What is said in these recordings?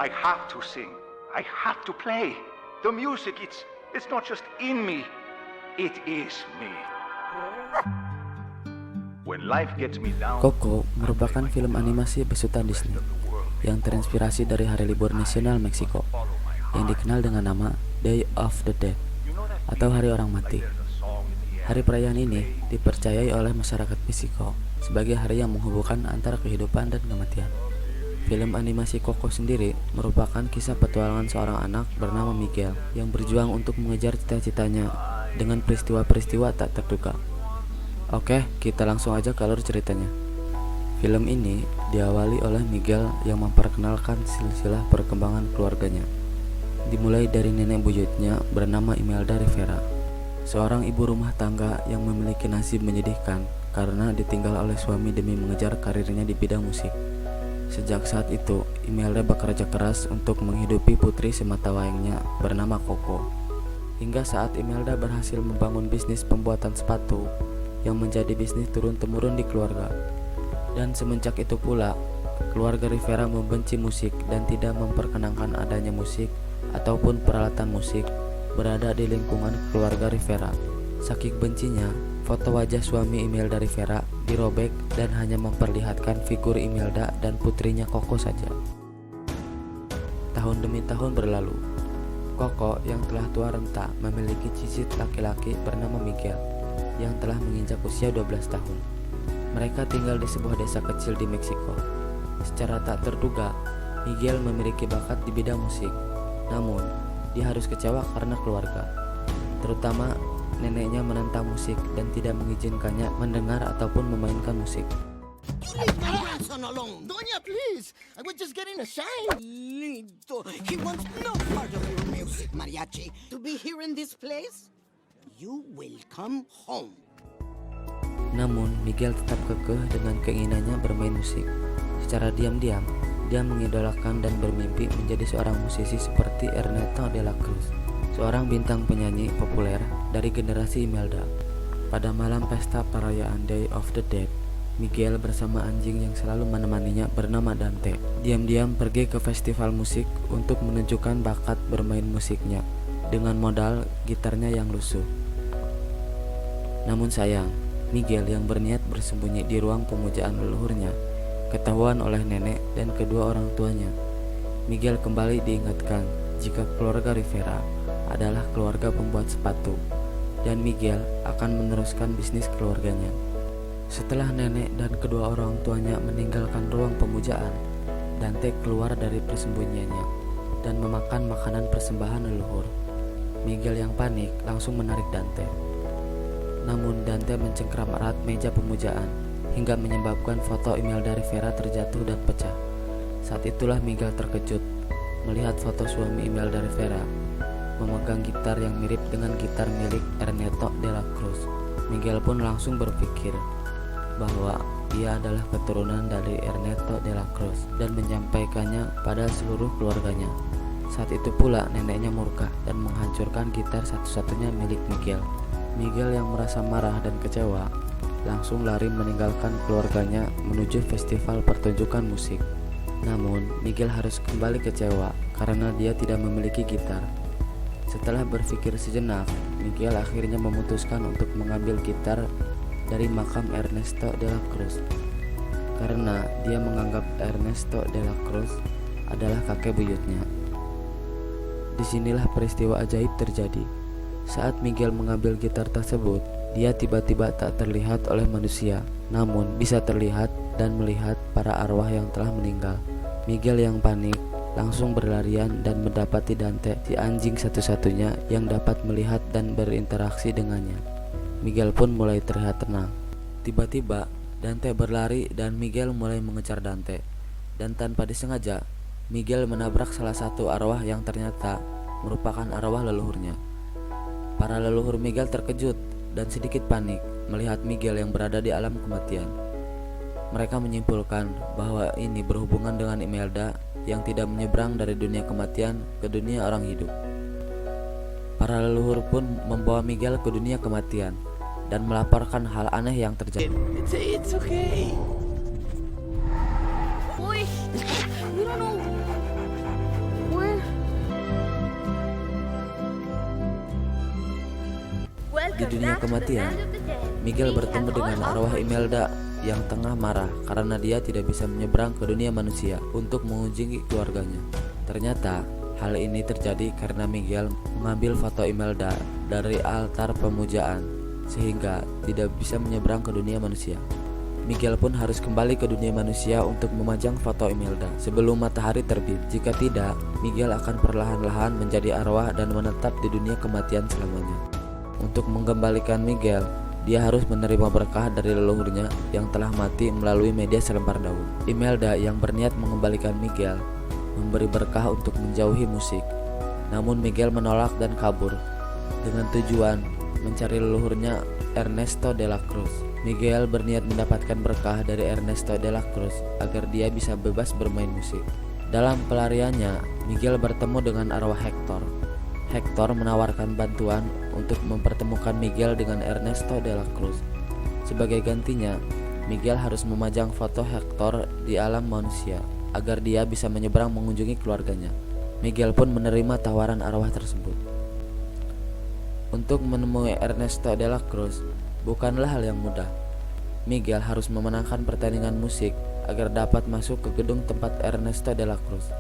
I have to sing. I have to play. The music, it's not just in me. It is me. When life gets me down, Coco merupakan film animasi besutan Disney yang terinspirasi dari hari libur nasional Meksiko yang dikenal dengan nama Day of the Dead atau Hari Orang Mati. Hari perayaan ini dipercayai oleh masyarakat Meksiko sebagai hari yang menghubungkan antara kehidupan dan kematian. Film animasi Coco sendiri merupakan kisah petualangan seorang anak bernama Miguel yang berjuang untuk mengejar cita-citanya dengan peristiwa-peristiwa tak terduga. Oke, kita langsung aja ke alur ceritanya. Film ini diawali oleh Miguel yang memperkenalkan silsilah perkembangan keluarganya. Dimulai dari nenek buyutnya bernama Imelda Rivera, seorang ibu rumah tangga yang memiliki nasib menyedihkan karena ditinggal oleh suami demi mengejar karirnya di bidang musik. Sejak saat itu, Imelda bekerja keras untuk menghidupi putri sematawayangnya bernama Coco. Hingga saat Imelda berhasil membangun bisnis pembuatan sepatu yang menjadi bisnis turun-temurun di keluarga. Dan semenjak itu pula, keluarga Rivera membenci musik dan tidak memperkenankan adanya musik ataupun peralatan musik berada di lingkungan keluarga Rivera. Saking bencinya, foto wajah suami Imelda Rivera dirobek dan hanya memperlihatkan figur Imelda dan putrinya Coco saja. Tahun demi tahun berlalu, Coco yang telah tua renta memiliki cicit laki-laki bernama Miguel yang telah menginjak usia 12 tahun. Mereka tinggal di sebuah desa kecil di Meksiko. Secara tak terduga, Miguel memiliki bakat di bidang musik. Namun, dia harus kecewa karena keluarga, terutama neneknya menentang musik dan tidak mengizinkannya mendengar ataupun memainkan musik. Leave my grandson alone. Doña, please. I was just getting a shine. Lindo. He wants no part of your music, mariachi. To be here in this place, you will come home. Namun, Miguel tetap kekeh dengan keinginannya bermain musik. Secara diam-diam, dia mengidolakan dan bermimpi menjadi seorang musisi seperti Ernesto de la Cruz, seorang bintang penyanyi populer dari generasi Imelda. Pada malam pesta perayaan Day of the Dead, Miguel bersama anjing yang selalu menemaninya bernama Dante diam-diam pergi ke festival musik untuk menunjukkan bakat bermain musiknya dengan modal gitarnya yang lusuh. Namun sayang, Miguel yang berniat bersembunyi di ruang pemujaan leluhurnya ketahuan oleh nenek dan kedua orang tuanya. Miguel kembali diingatkan jika keluarga Rivera adalah keluarga pembuat sepatu dan Miguel akan meneruskan bisnis keluarganya. Setelah nenek dan kedua orang tuanya meninggalkan ruang pemujaan, Dante keluar dari persembunyiannya dan memakan makanan persembahan leluhur. Miguel yang panik langsung menarik Dante. Namun Dante mencengkram erat meja pemujaan hingga menyebabkan foto Imelda Rivera terjatuh dan pecah. Saat itulah Miguel terkejut melihat foto suami Imelda Rivera memegang gitar yang mirip dengan gitar milik Ernesto de la Cruz. Miguel pun langsung berpikir bahwa dia adalah keturunan dari Ernesto de la Cruz dan menyampaikannya pada seluruh keluarganya. Saat itu pula neneknya murka dan menghancurkan gitar satu-satunya milik Miguel. Miguel yang merasa marah dan kecewa langsung lari meninggalkan keluarganya menuju festival pertunjukan musik. Namun Miguel harus kembali kecewa karena dia tidak memiliki gitar. Setelah berpikir sejenak, Miguel akhirnya memutuskan untuk mengambil gitar dari makam Ernesto de la Cruz karena dia menganggap Ernesto de la Cruz adalah kakek buyutnya. Disinilah peristiwa ajaib terjadi. Saat Miguel mengambil gitar tersebut, dia tiba-tiba tak terlihat oleh manusia, namun bisa terlihat dan melihat para arwah yang telah meninggal. Miguel yang panik langsung berlarian dan mendapati Dante, si anjing satu-satunya yang dapat melihat dan berinteraksi dengannya. Miguel pun mulai terlihat tenang. Tiba-tiba Dante berlari dan Miguel mulai mengejar Dante. Dan tanpa disengaja, Miguel menabrak salah satu arwah yang ternyata merupakan arwah leluhurnya. Para leluhur Miguel terkejut dan sedikit panik melihat Miguel yang berada di alam kematian. Mereka menyimpulkan bahwa ini berhubungan dengan Imelda yang tidak menyeberang dari dunia kematian ke dunia orang hidup. Para leluhur pun membawa Miguel ke dunia kematian dan melaporkan hal aneh yang terjadi. It's okay. Boy, you don't know Di dunia kematian, Miguel bertemu dengan arwah Imelda yang tengah marah karena dia tidak bisa menyeberang ke dunia manusia untuk mengunjungi keluarganya. Ternyata hal ini terjadi karena Miguel mengambil foto Imelda dari altar pemujaan sehingga tidak bisa menyeberang ke dunia manusia. Miguel pun harus kembali ke dunia manusia untuk memajang foto Imelda sebelum matahari terbit. Jika tidak, Miguel akan perlahan-lahan menjadi arwah dan menetap di dunia kematian selamanya. Untuk mengembalikan Miguel, dia harus menerima berkah dari leluhurnya yang telah mati melalui media selempar daun. Imelda yang berniat mengembalikan Miguel memberi berkah untuk menjauhi musik. Namun Miguel menolak dan kabur dengan tujuan mencari leluhurnya Ernesto de la Cruz. Miguel berniat mendapatkan berkah dari Ernesto de la Cruz agar dia bisa bebas bermain musik. Dalam pelariannya, Miguel bertemu dengan arwah Hector. Hector menawarkan bantuan untuk mempertemukan Miguel dengan Ernesto de la Cruz. Sebagai gantinya, Miguel harus memajang foto Hector di alam manusia agar dia bisa menyeberang mengunjungi keluarganya. Miguel pun menerima tawaran arwah tersebut. Untuk menemui Ernesto de la Cruz bukanlah hal yang mudah. Miguel harus memenangkan pertandingan musik agar dapat masuk ke gedung tempat Ernesto de la Cruz.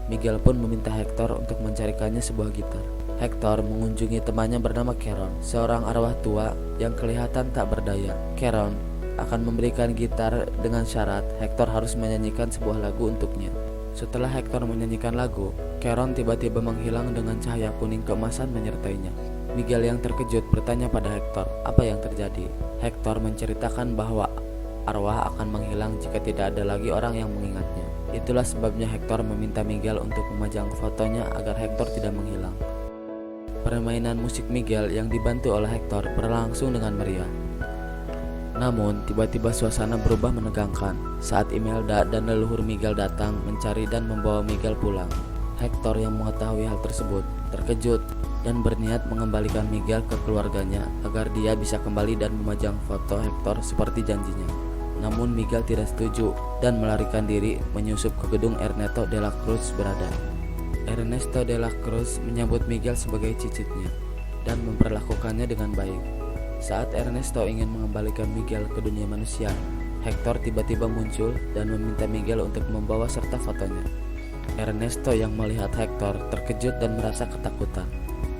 Miguel pun meminta Hector untuk mencarikannya sebuah gitar. Hector mengunjungi temannya bernama Charon, seorang arwah tua yang kelihatan tak berdaya. Charon akan memberikan gitar dengan syarat Hector harus menyanyikan sebuah lagu untuknya. Setelah Hector menyanyikan lagu, Charon tiba-tiba menghilang dengan cahaya kuning keemasan menyertainya. Miguel yang terkejut bertanya pada Hector apa yang terjadi. Hector menceritakan bahwa arwah akan menghilang jika tidak ada lagi orang yang mengingatnya. Itulah sebabnya Hector meminta Miguel untuk memajang fotonya agar Hector tidak menghilang. Permainan musik Miguel yang dibantu oleh Hector berlangsung dengan meriah. Namun, tiba-tiba suasana berubah menegangkan saat Imelda dan leluhur Miguel datang mencari dan membawa Miguel pulang. Hector yang mengetahui hal tersebut terkejut dan berniat mengembalikan Miguel ke keluarganya agar dia bisa kembali dan memajang foto Hector seperti janjinya. Namun Miguel tidak setuju dan melarikan diri menyusup ke gedung Ernesto de la Cruz berada. Ernesto de la Cruz menyambut Miguel sebagai cicitnya dan memperlakukannya dengan baik. Saat Ernesto ingin mengembalikan Miguel ke dunia manusia, Hector tiba-tiba muncul dan meminta Miguel untuk membawa serta fotonya. Ernesto yang melihat Hector terkejut dan merasa ketakutan.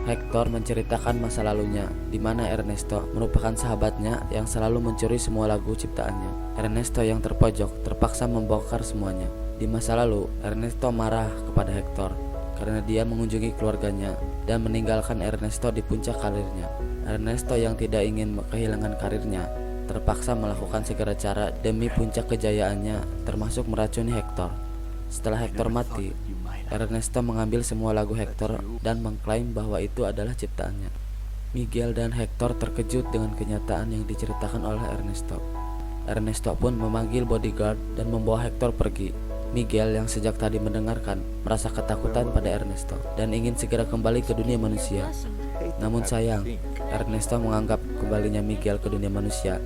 Hector menceritakan masa lalunya, di mana Ernesto merupakan sahabatnya yang selalu mencuri semua lagu ciptaannya. Ernesto yang terpojok terpaksa membongkar semuanya. Di masa lalu, Ernesto marah kepada Hector karena dia mengunjungi keluarganya dan meninggalkan Ernesto di puncak karirnya. Ernesto yang tidak ingin kehilangan karirnya terpaksa melakukan segala cara demi puncak kejayaannya, termasuk meracuni Hector. Setelah Hector mati, Ernesto mengambil semua lagu Hector dan mengklaim bahwa itu adalah ciptaannya. Miguel dan Hector terkejut dengan kenyataan yang diceritakan oleh Ernesto. Ernesto pun memanggil bodyguard dan membawa Hector pergi. Miguel yang sejak tadi mendengarkan merasa ketakutan pada Ernesto dan ingin segera kembali ke dunia manusia. Namun sayang, Ernesto menganggap kembalinya Miguel ke dunia manusia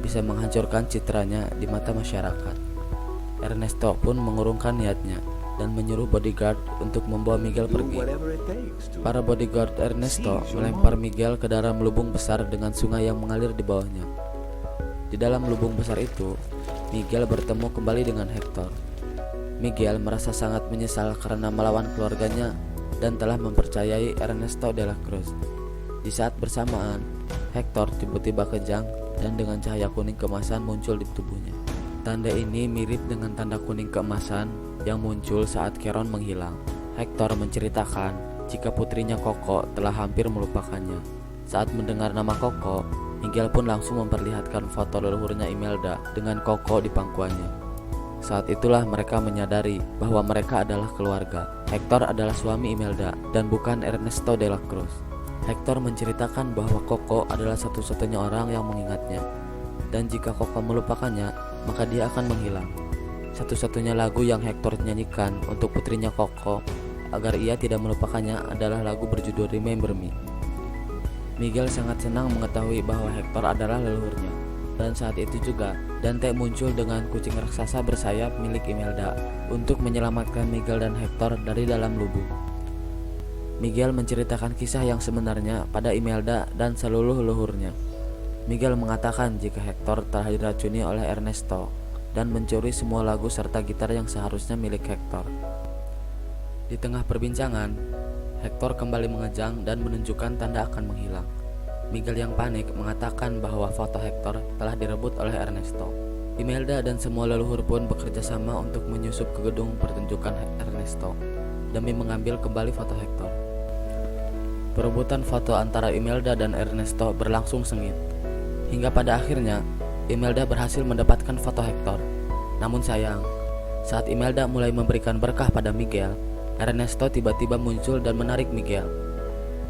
bisa menghancurkan citranya di mata masyarakat. Ernesto pun mengurungkan niatnya dan menyuruh bodyguard untuk membawa Miguel pergi. Para bodyguard Ernesto melempar Miguel ke dalam lubung besar dengan sungai yang mengalir di bawahnya. Di dalam lubung besar itu, Miguel bertemu kembali dengan Hector. Miguel merasa sangat menyesal karena melawan keluarganya dan telah mempercayai Ernesto de la Cruz. Di saat bersamaan, Hector tiba-tiba kejang dan dengan cahaya kuning keemasan muncul di tubuhnya. Tanda ini mirip dengan tanda kuning keemasan yang muncul saat Charon menghilang. Hector menceritakan jika putrinya Coco telah hampir melupakannya. Saat mendengar nama Coco, Miguel pun langsung memperlihatkan foto leluhurnya Imelda dengan Coco di pangkuannya. Saat itulah mereka menyadari bahwa mereka adalah keluarga. Hector adalah suami Imelda dan bukan Ernesto de la Cruz. Hector menceritakan bahwa Coco adalah satu-satunya orang yang mengingatnya, dan jika Coco melupakannya, maka dia akan menghilang. Satu-satunya lagu yang Hector nyanyikan untuk putrinya Coco agar ia tidak melupakannya adalah lagu berjudul Remember Me. Miguel sangat senang mengetahui bahwa Hector adalah leluhurnya, dan saat itu juga Dante muncul dengan kucing raksasa bersayap milik Imelda untuk menyelamatkan Miguel dan Hector dari dalam lubung. Miguel menceritakan kisah yang sebenarnya pada Imelda dan seluruh leluhurnya. Miguel mengatakan jika Hector telah diracuni oleh Ernesto dan mencuri semua lagu serta gitar yang seharusnya milik Hector. Di tengah perbincangan, Hector kembali mengejang dan menunjukkan tanda akan menghilang. Miguel yang panik mengatakan bahwa foto Hector telah direbut oleh Ernesto. Imelda dan semua leluhur pun bekerja sama untuk menyusup ke gedung pertunjukan Ernesto demi mengambil kembali foto Hector. Perebutan foto antara Imelda dan Ernesto berlangsung sengit, hingga pada akhirnya Imelda berhasil mendapatkan foto Hector. Namun sayang, saat Imelda mulai memberikan berkah pada Miguel, Ernesto tiba-tiba muncul dan menarik Miguel.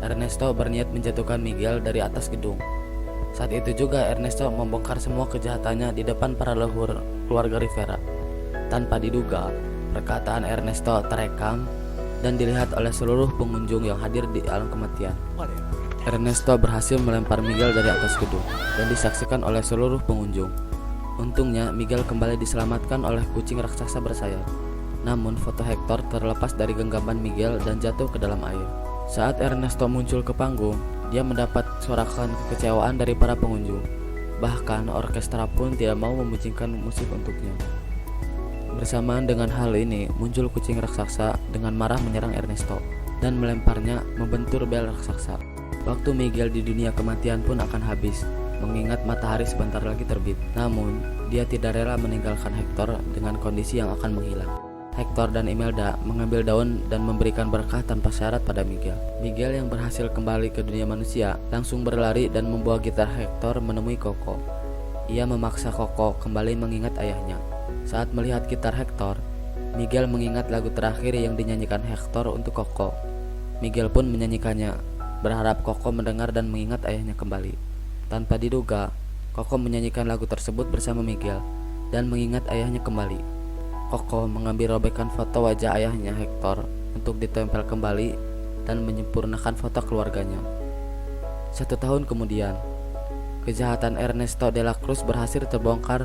Ernesto berniat menjatuhkan Miguel dari atas gedung. Saat itu juga Ernesto membongkar semua kejahatannya di depan para leluhur keluarga Rivera. Tanpa diduga, perkataan Ernesto terekam dan dilihat oleh seluruh pengunjung yang hadir di alam kematian. Ernesto berhasil melempar Miguel dari atas gedung dan disaksikan oleh seluruh pengunjung. Untungnya Miguel kembali diselamatkan oleh kucing raksasa bersayap. Namun foto Hector terlepas dari genggaman Miguel dan jatuh ke dalam air. Saat Ernesto muncul ke panggung, dia mendapat sorakan kekecewaan dari para pengunjung. Bahkan orkestra pun tidak mau memusikkan musik untuknya. Bersamaan dengan hal ini, muncul kucing raksasa dengan marah menyerang Ernesto dan melemparnya membentur bel raksasa. Waktu Miguel di dunia kematian pun akan habis, mengingat matahari sebentar lagi terbit. Namun, dia tidak rela meninggalkan Hector dengan kondisi yang akan menghilang. Hector dan Imelda mengambil daun dan memberikan berkah tanpa syarat pada Miguel. Miguel yang berhasil kembali ke dunia manusia langsung berlari dan membawa gitar Hector menemui Coco. Ia memaksa Coco kembali mengingat ayahnya. Saat melihat gitar Hector, Miguel mengingat lagu terakhir yang dinyanyikan Hector untuk Coco. Miguel pun menyanyikannya, berharap Coco mendengar dan mengingat ayahnya kembali. Tanpa diduga, Coco menyanyikan lagu tersebut bersama Miguel dan mengingat ayahnya kembali. Coco mengambil robekan foto wajah ayahnya Hector untuk ditempel kembali dan menyempurnakan foto keluarganya. 1 tahun kemudian, kejahatan Ernesto de la Cruz berhasil terbongkar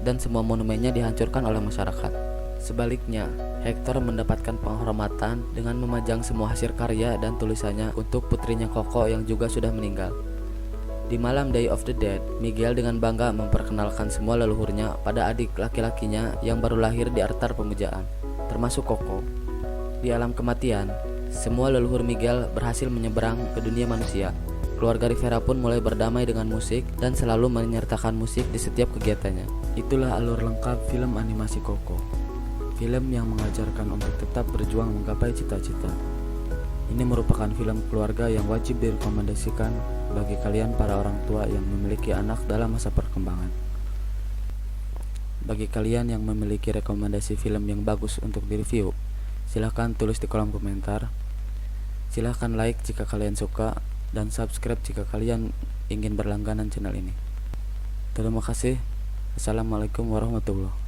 dan semua monumennya dihancurkan oleh masyarakat. Sebaliknya, Hector mendapatkan penghormatan dengan memajang semua hasil karya dan tulisannya untuk putrinya Coco yang juga sudah meninggal. Di malam Day of the Dead, Miguel dengan bangga memperkenalkan semua leluhurnya pada adik laki-lakinya yang baru lahir di altar pemujaan, termasuk Coco. Di alam kematian, semua leluhur Miguel berhasil menyeberang ke dunia manusia. Keluarga Rivera pun mulai berdamai dengan musik dan selalu menyertakan musik di setiap kegiatannya. Itulah alur lengkap film animasi Coco. Film yang mengajarkan untuk tetap berjuang menggapai cita-cita. Ini merupakan film keluarga yang wajib direkomendasikan bagi kalian para orang tua yang memiliki anak dalam masa perkembangan. Bagi kalian yang memiliki rekomendasi film yang bagus untuk direview, silahkan tulis di kolom komentar. Silahkan like jika kalian suka dan subscribe jika kalian ingin berlangganan channel ini. Terima kasih. Assalamualaikum warahmatullahi wabarakatuh.